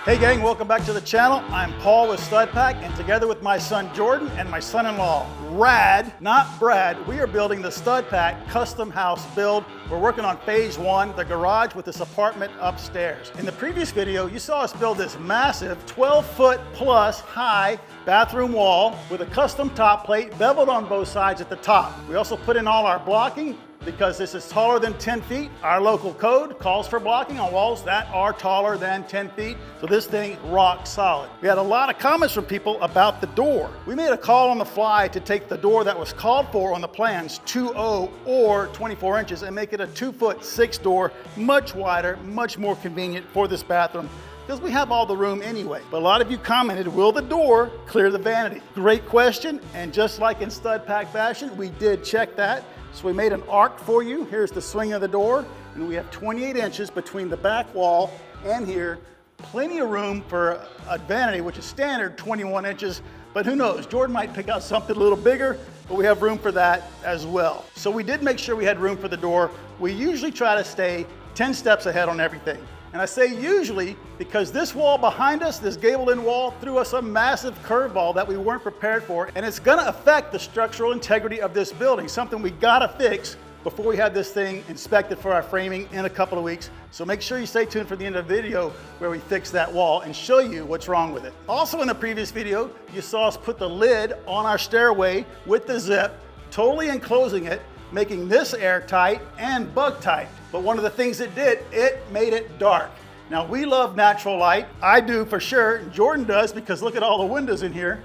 Hey gang, welcome back to the channel. I'm Paul with Stud Pack, and together with my son Jordan and my son-in-law Rad, not Brad, we are building the Stud Pack custom house build. We're working on phase one, the garage with this apartment upstairs. In the previous video, you saw us build this massive 12-foot plus high bathroom wall with a custom top plate beveled on both sides at the top. We also put in all our blocking. Because this is taller than 10 feet, our local code calls for blocking on walls that are taller than 10 feet. So this thing rock solid. We had a lot of comments from people about the door. We made a call on the fly to take the door that was called for on the plans, 2.0 or 24 inches, and make it a 2-foot 6 door, much wider, much more convenient for this bathroom, because we have all the room anyway. But a lot of you commented, will the door clear the vanity? Great question, and just like in Stud Pack fashion, we did check that. So we made an arc for you. Here's the swing of the door, and we have 28 inches between the back wall and here. Plenty of room for a vanity, which is standard 21 inches, but who knows, Jordan might pick out something a little bigger, but we have room for that as well. So we did make sure we had room for the door. We usually try to stay 10 steps ahead on everything. And I say usually because this wall behind us, this gable-in wall, threw us a massive curveball that we weren't prepared for, and it's gonna affect the structural integrity of this building, something we gotta fix before we have this thing inspected for our framing in a couple of weeks. So make sure you stay tuned for the end of the video where we fix that wall and show you what's wrong with it. Also in the previous video, you saw us put the lid on our stairway with the zip, totally enclosing it, making this airtight and bug tight. But one of the things it did, it made it dark. Now we love natural light. I do for sure, Jordan does, because look at all the windows in here.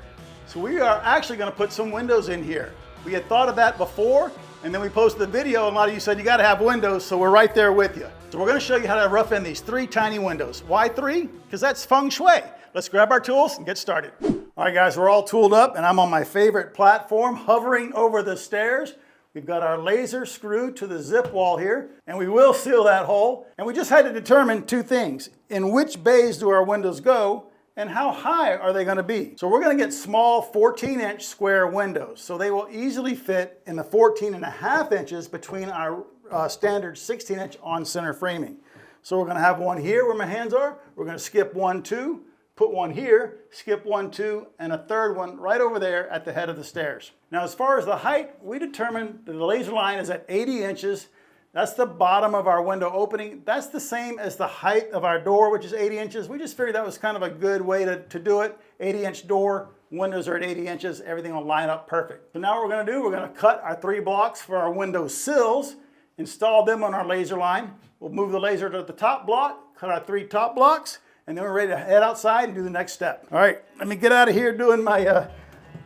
So we are actually gonna put some windows in here. We had thought of that before, and then we posted the video, and a lot of you said you gotta have windows, so we're right there with you. So we're gonna show you how to rough in these 3 tiny windows. Why 3? Because that's feng shui. Let's grab our tools and get started. All right guys, we're all tooled up, and I'm on my favorite platform, hovering over the stairs. We've got our laser screwed to the zip wall here, and we will seal that hole. And we just had to determine 2 things. In which bays do our windows go, and how high are they gonna be? So we're gonna get small 14-inch square windows. So they will easily fit in the 14.5 inches between our standard 16-inch on-center framing. So we're gonna have one here where my hands are. We're gonna skip 1, 2, put one here, skip 1, 2, and a third one right over there at the head of the stairs. Now, as far as the height, we determined that the laser line is at 80 inches. That's the bottom of our window opening. That's the same as the height of our door, which is 80 inches. We just figured that was kind of a good way to do it. 80-inch door, windows are at 80 inches, everything will line up perfect. So now what we're gonna do, we're gonna cut our 3 blocks for our window sills, install them on our laser line. We'll move the laser to the top block, cut our 3 top blocks, and then we're ready to head outside and do the next step. All right, let me get out of here doing my,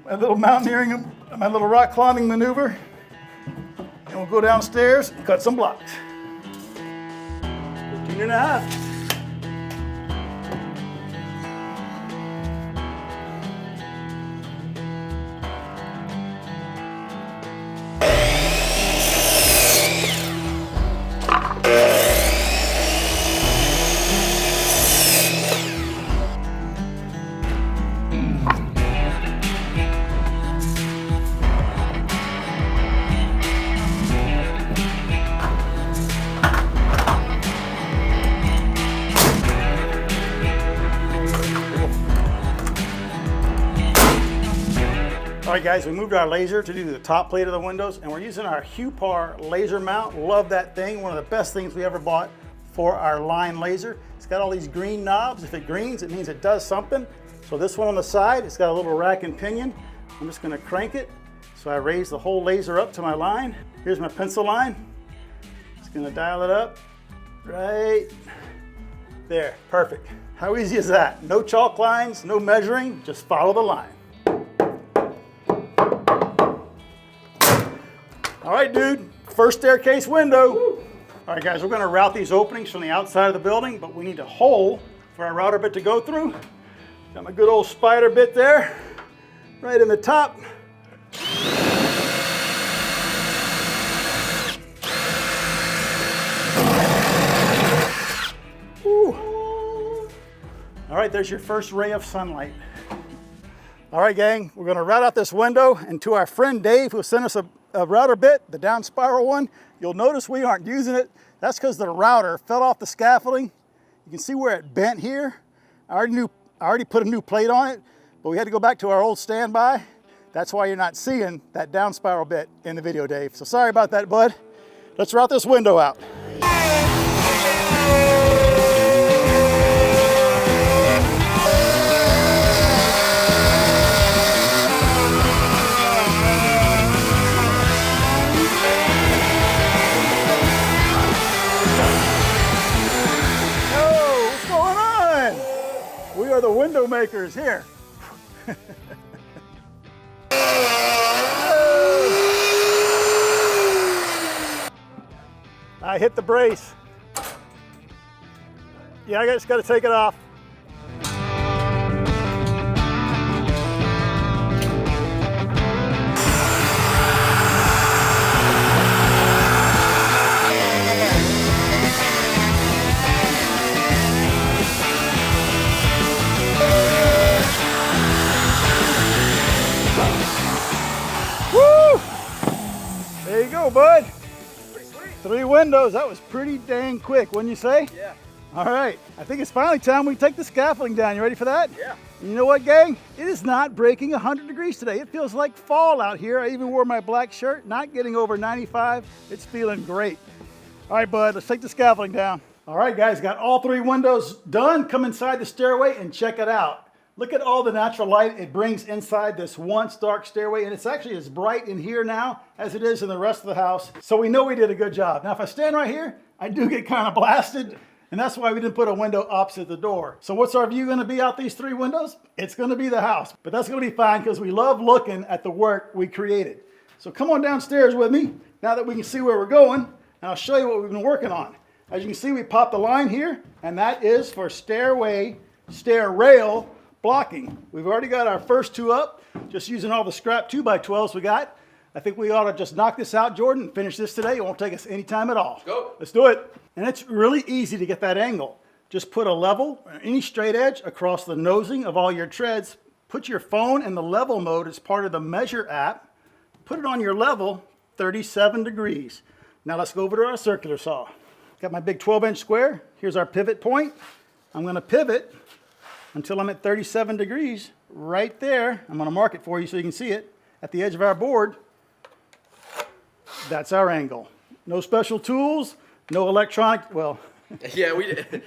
my little mountaineering, my little rock climbing maneuver. And we'll go downstairs and cut some blocks. 15.5. All right guys, we moved our laser to do the top plate of the windows, and we're using our Hupar laser mount. Love that thing, one of the best things we ever bought for our line laser. It's got all these green knobs. If it greens, it means it does something. So this one on the side, it's got a little rack and pinion. I'm just gonna crank it. So I raise the whole laser up to my line. Here's my pencil line. Just gonna dial it up, right there, perfect. How easy is that? No chalk lines, no measuring, just follow the line. All right, dude, first staircase window. Woo. All right, guys, we're gonna route these openings from the outside of the building, but we need a hole for our router bit to go through. Got my good old spider bit there, right in the top. Woo. All right, there's your first ray of sunlight. All right, gang, we're gonna route out this window, and to our friend Dave, who sent us a router bit, the down spiral one, you'll notice we aren't using it. That's because the router fell off the scaffolding. You can see where it bent here. I already put a new plate on it, but we had to go back to our old standby. That's why you're not seeing that down spiral bit in the video, Dave. So sorry about that, bud. Let's route this window out. Oh, what's going on? We are the window makers here. I hit the brace. Yeah, I just got to take it off. Woo! There you go, bud. 3 windows, that was pretty dang quick, wouldn't you say? Yeah. All right, I think it's finally time we take the scaffolding down. You ready for that? Yeah. You know what, gang? It is not breaking 100 degrees today. It feels like fall out here. I even wore my black shirt, not getting over 95. It's feeling great. All right, bud, let's take the scaffolding down. All right, guys, got all 3 windows done. Come inside the stairway and check it out. Look at all the natural light it brings inside this once dark stairway, and it's actually as bright in here now as it is in the rest of the house. So we know we did a good job. Now, if I stand right here, I do get kind of blasted, and that's why we didn't put a window opposite the door. So what's our view gonna be out these 3 windows? It's gonna be the house, but that's gonna be fine because we love looking at the work we created. So come on downstairs with me, now that we can see where we're going, and I'll show you what we've been working on. As you can see, we popped the line here, and that is for stairway, stair rail, blocking. We've already got our first 2 up, just using all the scrap 2x12s we got. I think we ought to just knock this out, Jordan, and finish this today. It won't take us any time at all. Let's go. Let's do it. And it's really easy to get that angle. Just put a level, any straight edge across the nosing of all your treads. Put your phone in the level mode as part of the Measure app. Put it on your level, 37 degrees. Now let's go over to our circular saw. Got my big 12-inch square. Here's our pivot point. I'm gonna pivot until I'm at 37 degrees right there. I'm gonna mark it for you so you can see it at the edge of our board. That's our angle. No special tools, no electronic, well. Yeah, we did.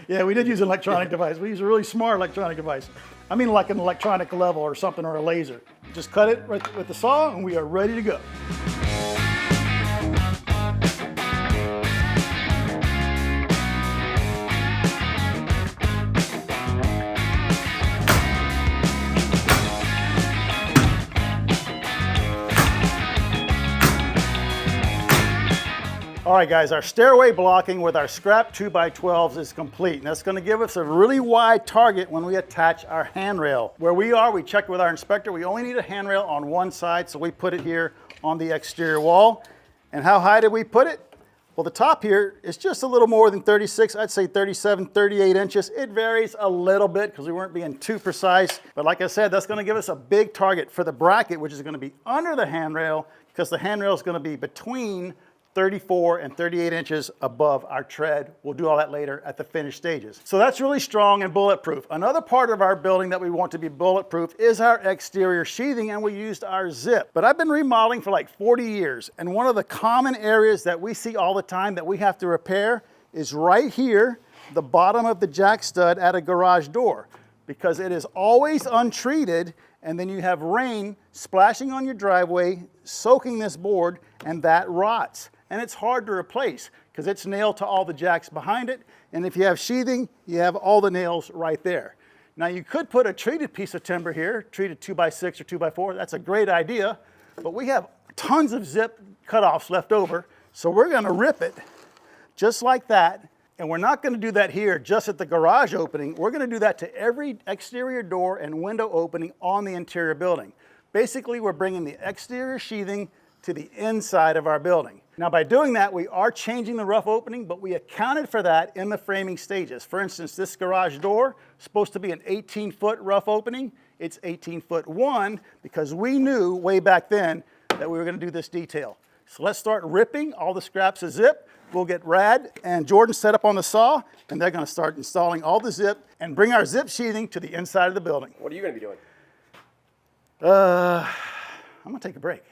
Yeah, we did use an electronic device. We used a really smart electronic device. I mean like an electronic level or something, or a laser. Just cut it right with the saw and we are ready to go. All right, guys, our stairway blocking with our scrap 2x12s is complete. And that's gonna give us a really wide target when we attach our handrail. Where we are, we checked with our inspector, we only need a handrail on one side, so we put it here on the exterior wall. And how high did we put it? Well, the top here is just a little more than 36, I'd say 37, 38 inches. It varies a little bit because we weren't being too precise. But like I said, that's gonna give us a big target for the bracket, which is gonna be under the handrail, because the handrail is gonna be between 34 and 38 inches above our tread. We'll do all that later at the finished stages. So that's really strong and bulletproof. Another part of our building that we want to be bulletproof is our exterior sheathing, and we used our zip. But I've been remodeling for like 40 years, and one of the common areas that we see all the time that we have to repair is right here, the bottom of the jack stud at a garage door, because it is always untreated, and then you have rain splashing on your driveway, soaking this board, and that rots. And it's hard to replace because it's nailed to all the jacks behind it. And if you have sheathing, you have all the nails right there. Now you could put a treated piece of timber here, treated 2x6 or 2x4. That's a great idea, but we have tons of zip cutoffs left over. So we're gonna rip it just like that. And we're not gonna do that here just at the garage opening. We're gonna do that to every exterior door and window opening on the interior building. Basically, we're bringing the exterior sheathing to the inside of our building. Now by doing that, we are changing the rough opening, but we accounted for that in the framing stages. For instance, this garage door is supposed to be an 18-foot rough opening. It's 18'1" because we knew way back then that we were gonna do this detail. So let's start ripping all the scraps of zip. We'll get Rad and Jordan set up on the saw, and they're gonna start installing all the zip and bring our zip sheathing to the inside of the building. What are you gonna be doing? I'm gonna take a break.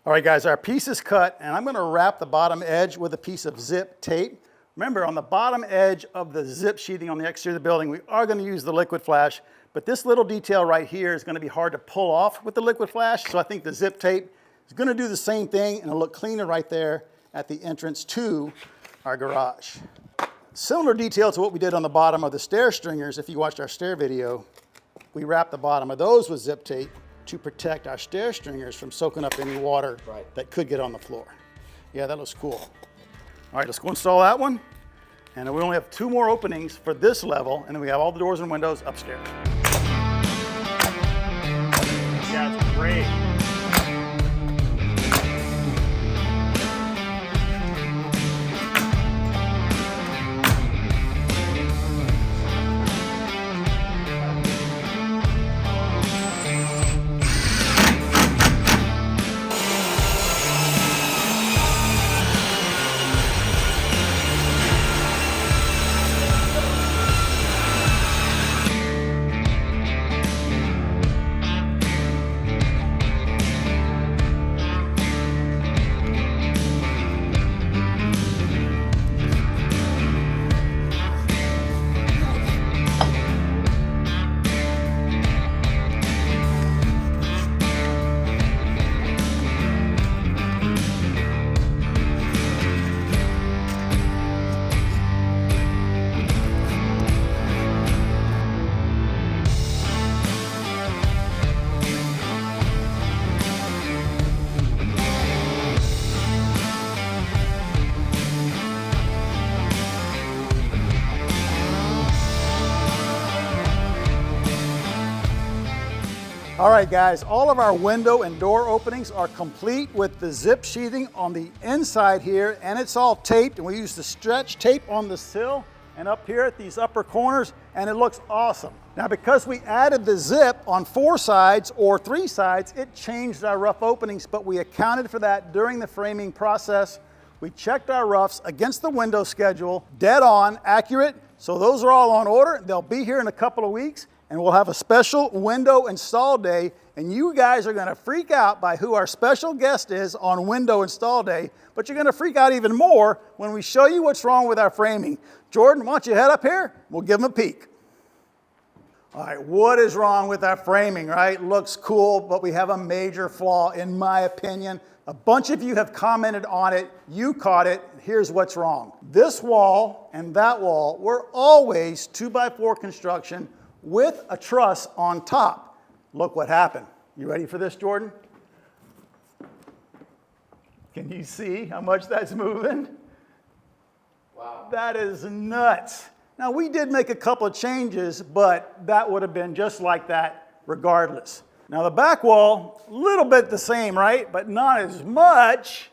All right, guys, our piece is cut, and I'm gonna wrap the bottom edge with a piece of zip tape. Remember, on the bottom edge of the zip sheathing on the exterior of the building, we are gonna use the liquid flash, but this little detail right here is gonna be hard to pull off with the liquid flash, so I think the zip tape is gonna do the same thing, and it'll look cleaner right there at the entrance to our garage. Similar detail to what we did on the bottom of the stair stringers. If you watched our stair video, we wrapped the bottom of those with zip tape to protect our stair stringers from soaking up any water that could get on the floor. Yeah, that looks cool. All right, let's go install that one. And then we only have 2 more openings for this level, and then we have all the doors and windows upstairs. That's great. All right, guys, all of our window and door openings are complete with the zip sheathing on the inside here, and it's all taped, and we use the stretch tape on the sill and up here at these upper corners, and it looks awesome. Now, because we added the zip on 4 sides or 3 sides, it changed our rough openings, but we accounted for that during the framing process. We checked our roughs against the window schedule, dead on, accurate, so those are all on order. They'll be here in a couple of weeks, and we'll have a special window install day, and you guys are gonna freak out by who our special guest is on window install day, but you're gonna freak out even more when we show you what's wrong with our framing. Jordan, why don't you head up here? We'll give them a peek. All right, what is wrong with our framing, right? Looks cool, but we have a major flaw, in my opinion. A bunch of you have commented on it, you caught it, here's what's wrong. This wall and that wall were always 2x4 construction with a truss on top. Look what happened. You ready for this, Jordan? Can you see how much that's moving? Wow. That is nuts. Now, we did make a couple of changes, but that would have been just like that regardless. Now, the back wall, a little bit the same, right? But not as much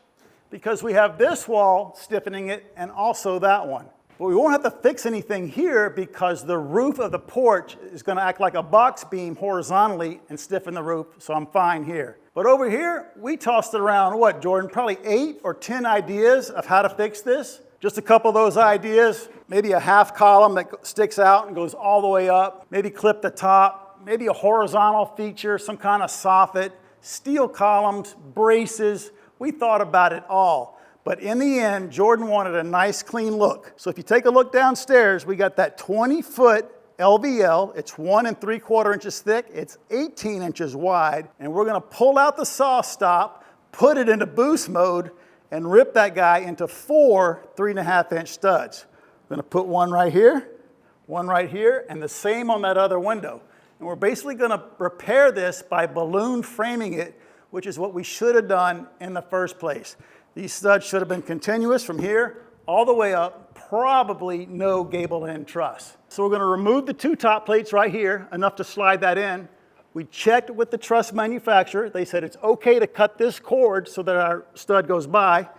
because we have this wall stiffening it and also that one. But we won't have to fix anything here because the roof of the porch is going to act like a box beam horizontally and stiffen the roof, so I'm fine here. But over here, we tossed around, what, Jordan, probably 8 or 10 ideas of how to fix this. Just a couple of those ideas, maybe a half column that sticks out and goes all the way up, maybe clip the top, maybe a horizontal feature, some kind of soffit, steel columns, braces. We thought about it all. But in the end, Jordan wanted a nice clean look. So if you take a look downstairs, we got that 20-foot LVL. It's 1 3/4 inches thick. It's 18 inches wide. And we're gonna pull out the saw stop, put it into boost mode, and rip that guy into 4 3.5-inch studs. We're gonna put one right here, and the same on that other window. And we're basically gonna repair this by balloon framing it, which is what we should have done in the first place. These studs should have been continuous from here all the way up, probably no gable end truss. So we're gonna remove the 2 top plates right here, enough to slide that in. We checked with the truss manufacturer. They said it's okay to cut this cord so that our stud goes by.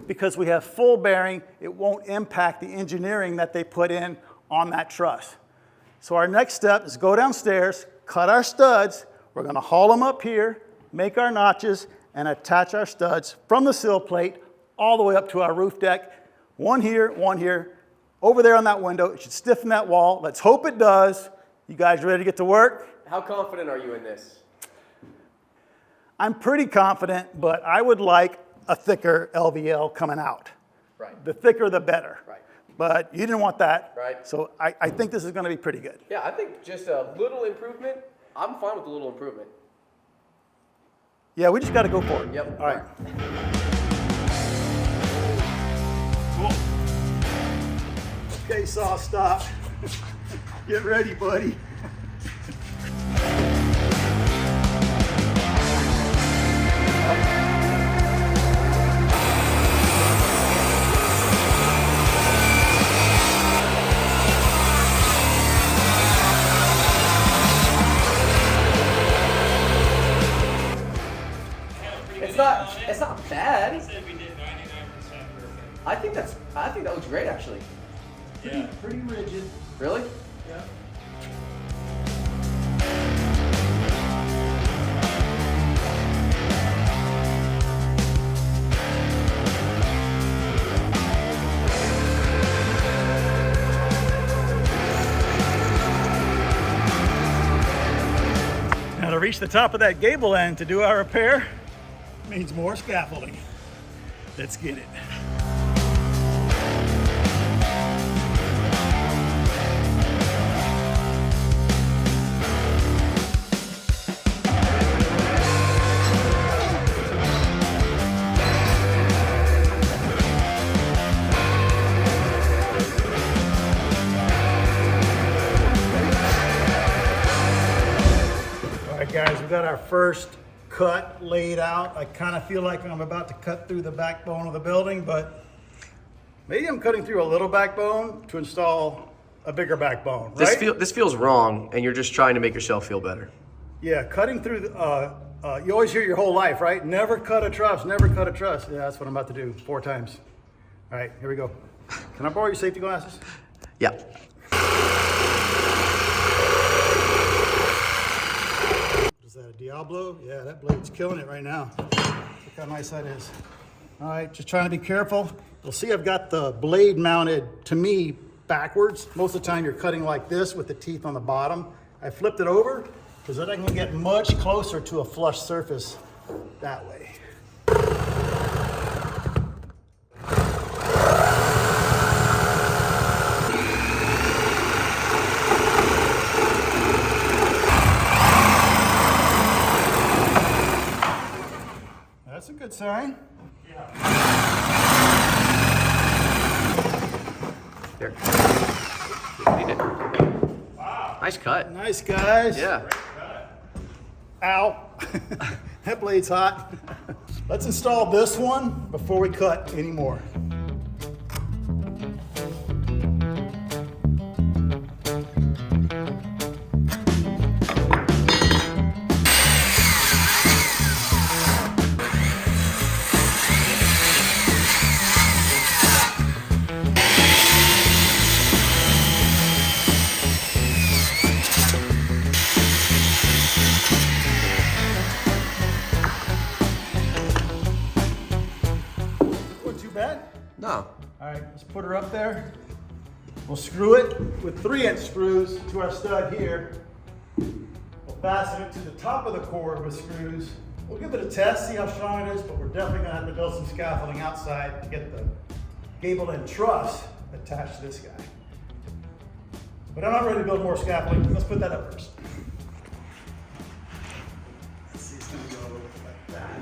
Because we have full bearing, it won't impact the engineering that they put in on that truss. So our next step is go downstairs, cut our studs. We're gonna haul them up here, make our notches, and attach our studs from the sill plate all the way up to our roof deck. One here, over there on that window. It should stiffen that wall. Let's hope it does. You guys ready to get to work? How confident are you in this? I'm pretty confident, but I would like a thicker LVL coming out. Right. The thicker, the better. Right. But you didn't want that. Right. So I think this is going to be pretty good. Yeah, I think just a little improvement. I'm fine with a little improvement. Yeah, we just got to go for it. Yep. All right. Cool. Okay, saw stop. Get ready, buddy. It's not bad. I said we did 99% perfect. I think that looks great actually. Yeah. Pretty rigid. Really? Yeah. Now to reach the top of that gable end to do our repair means more scaffolding. Let's get it. All right, guys, we got our first cut laid out. I kind of feel like I'm about to cut through the backbone of the building, but maybe I'm cutting through a little backbone to install a bigger backbone, right? This feels wrong, and you're just trying to make yourself feel better. Yeah, cutting through the, you always hear your whole life, right? Never cut a truss, never cut a truss. Yeah, that's what I'm about to do 4 times. All right, here we go. Can I borrow your safety glasses? Yeah. Is that a Diablo? Yeah, that blade's killing it right now. Look how nice that is. All right, just trying to be careful. You'll see I've got the blade mounted, to me, backwards. Most of the time you're cutting like this with the teeth on the bottom. I flipped it over because then I can get much closer to a flush surface that way. That's a good sign. Yeah. Here. Need it. Wow. Nice cut. Nice, guys. Yeah. Great cut. Ow. That blade's hot. Let's install this one before we cut any more. No. All right, let's put her up there. We'll screw it with 3-inch screws to our stud here. We'll fasten it to the top of the cord with screws. We'll give it a test, see how strong it is, but we're definitely gonna have to build some scaffolding outside to get the gable end truss attached to this guy. But I'm not ready to build more scaffolding. Let's put that up first. Let's see, it's gonna go like that.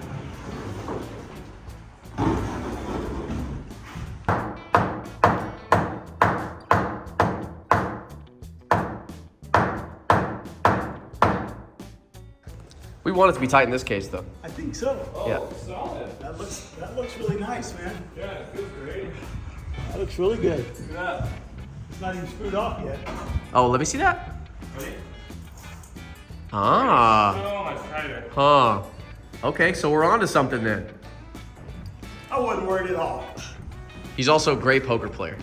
We want it to be tight in this case, though. I think so. Oh, Yeah. solid. That looks really nice, man. Yeah, it feels great. That looks really good. Look at that. It's not even screwed off yet. Oh, let me see that. Ready? Ah. So much tighter. Huh. Okay, so we're on to something then. I wasn't worried at all. He's also a great poker player.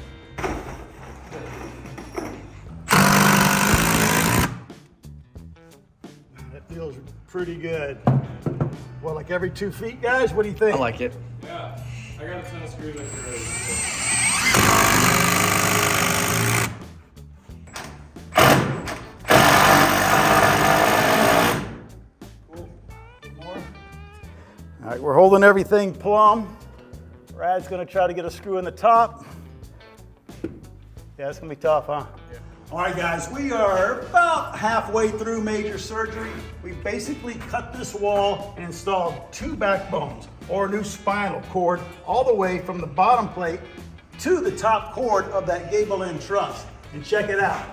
pretty good. Well, like every 2 feet, guys? What do you think? I like it. Yeah. I got a ton of screws like you're ready. Cool. More. All right, we're holding everything plumb. Rad's gonna try to get a screw in the top. Yeah, it's gonna be tough, huh? Yeah. All right, guys, we are about halfway through major surgery. We basically cut this wall and installed 2 backbones or a new spinal cord all the way from the bottom plate to the top cord of that gable end truss. And check it out.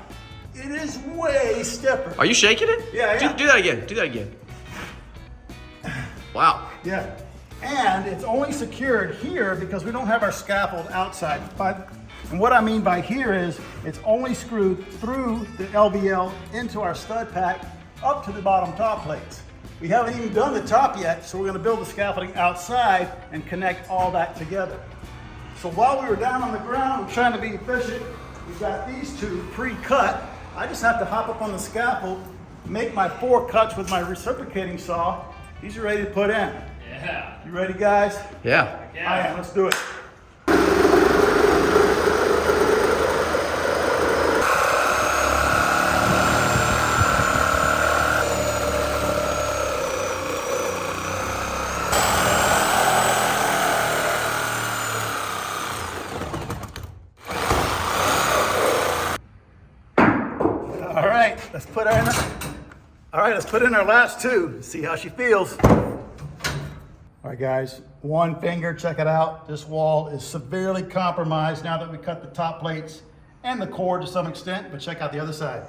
It is way stiffer. Are you shaking it? Yeah. Do that again. Do that again. Wow. Yeah. And it's only secured here because we don't have our scaffold outside. And what I mean by here is it's only screwed through the LVL into our stud pack up to the bottom top plates. We haven't even done the top yet, so we're gonna build the scaffolding outside and connect all that together. So while we were down on the ground trying to be efficient, we've got these 2 pre-cut. I just have to hop up on the scaffold, make my 4 cuts with my reciprocating saw. These are ready to put in. Yeah. You ready, guys? Yeah. I am. Let's do it. All right, let's put in our last 2. See how she feels. All right, guys, 1 finger, check it out. This wall is severely compromised now that we cut the top plates and the cord to some extent, but check out the other side.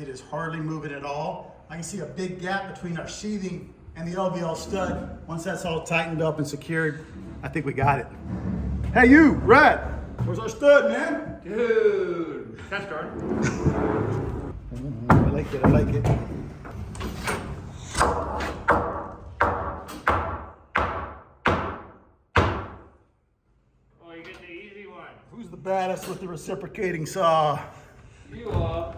It is hardly moving at all. I can see a big gap between our sheathing and the LVL stud. Once that's all tightened up and secured, I think we got it. Hey, you, Rad, where's our stud, man? Dude. Catch guard. I like it, I like it. Oh, you get the easy one. Who's the baddest with the reciprocating saw? You are.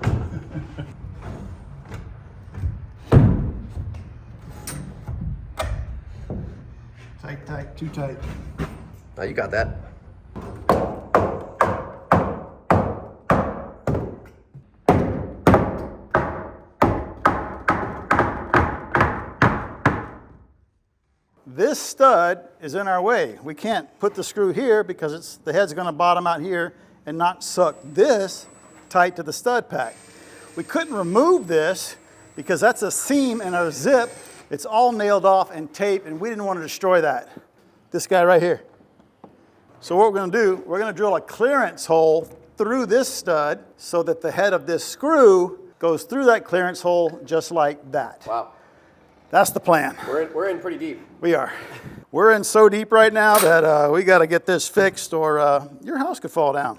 Tight, too tight. Oh, you got that. This stud is in our way. We can't put the screw here because the head's gonna bottom out here and not suck this tight to the stud pack. We couldn't remove this because that's a seam in our zip. It's all nailed off and taped, and we didn't want to destroy that. This guy right here. So what we're gonna do, we're gonna drill a clearance hole through this stud so that the head of this screw goes through that clearance hole just like that. Wow. That's the plan. We're in pretty deep. We are. We're in so deep right now that we got to get this fixed or your house could fall down.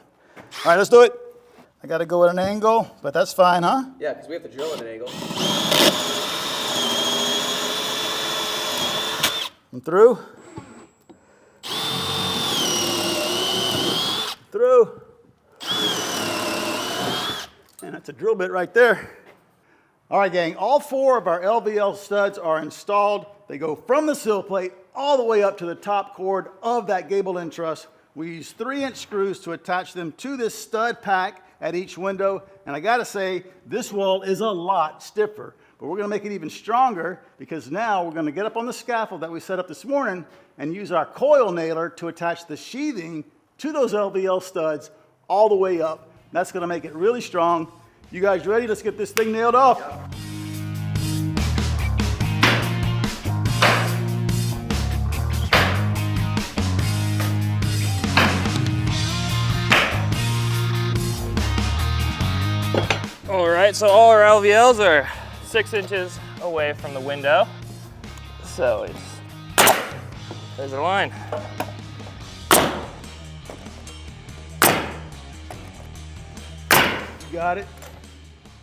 All right, let's do it. I got to go at an angle, but that's fine, huh? Yeah, because we have to drill at an angle. I'm through. Through. And that's a drill bit right there. All right, gang, all 4 of our LVL studs are installed. They go from the sill plate all the way up to the top cord of that gable end truss. We use 3-inch screws to attach them to this stud pack at each window. And I gotta say, this wall is a lot stiffer, but we're gonna make it even stronger because now we're gonna get up on the scaffold that we set up this morning and use our coil nailer to attach the sheathing to those LVL studs all the way up. That's gonna make it really strong. You guys ready? Let's get this thing nailed off. All right, so all our LVLs are 6 inches away from the window. So there's our line. You got it.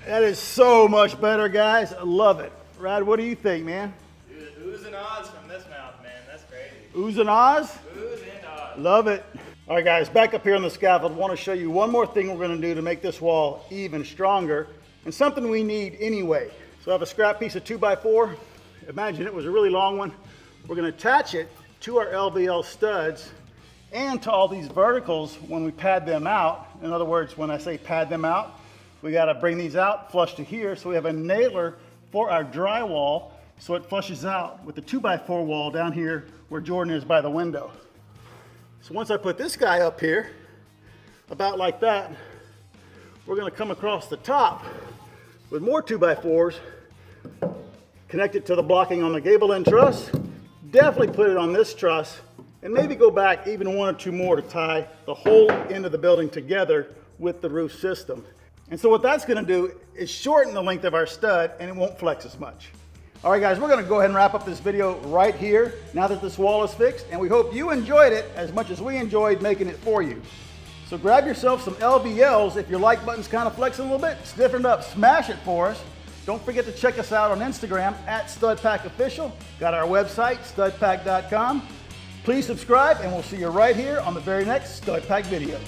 That is so much better, guys. I love it. Rad, what do you think, man? Dude, oohs and ahs from this mouth, man. That's crazy. Oohs and ahs? Oohs and ahs. Love it. All right, guys, back up here on the scaffold. I want to show you one more thing we're going to do to make this wall even stronger, and something we need anyway. So I have a scrap piece of 2x4. Imagine it was a really long one. We're going to attach it to our LVL studs and to all these verticals when we pad them out. In other words, when I say pad them out, we got to bring these out flush to here. So we have a nailer for our drywall so it flushes out with the 2x4 wall down here where Jordan is by the window. So once I put this guy up here, about like that, we're going to come across the top with more 2x4s, connect it to the blocking on the gable end truss, definitely put it on this truss, and maybe go back even one or two more to tie the whole end of the building together with the roof system. And so what that's going to do is shorten the length of our stud and it won't flex as much. All right guys, we're going to go ahead and wrap up this video right here now that this wall is fixed, and we hope you enjoyed it as much as we enjoyed making it for you. So grab yourself some LVLs if your like button's kind of flexing a little bit, stiffen it up, smash it for us. Don't forget to check us out on Instagram at StudPackOfficial. Got our website, studpack.com. Please subscribe, and we'll see you right here on the very next Stud Pack video.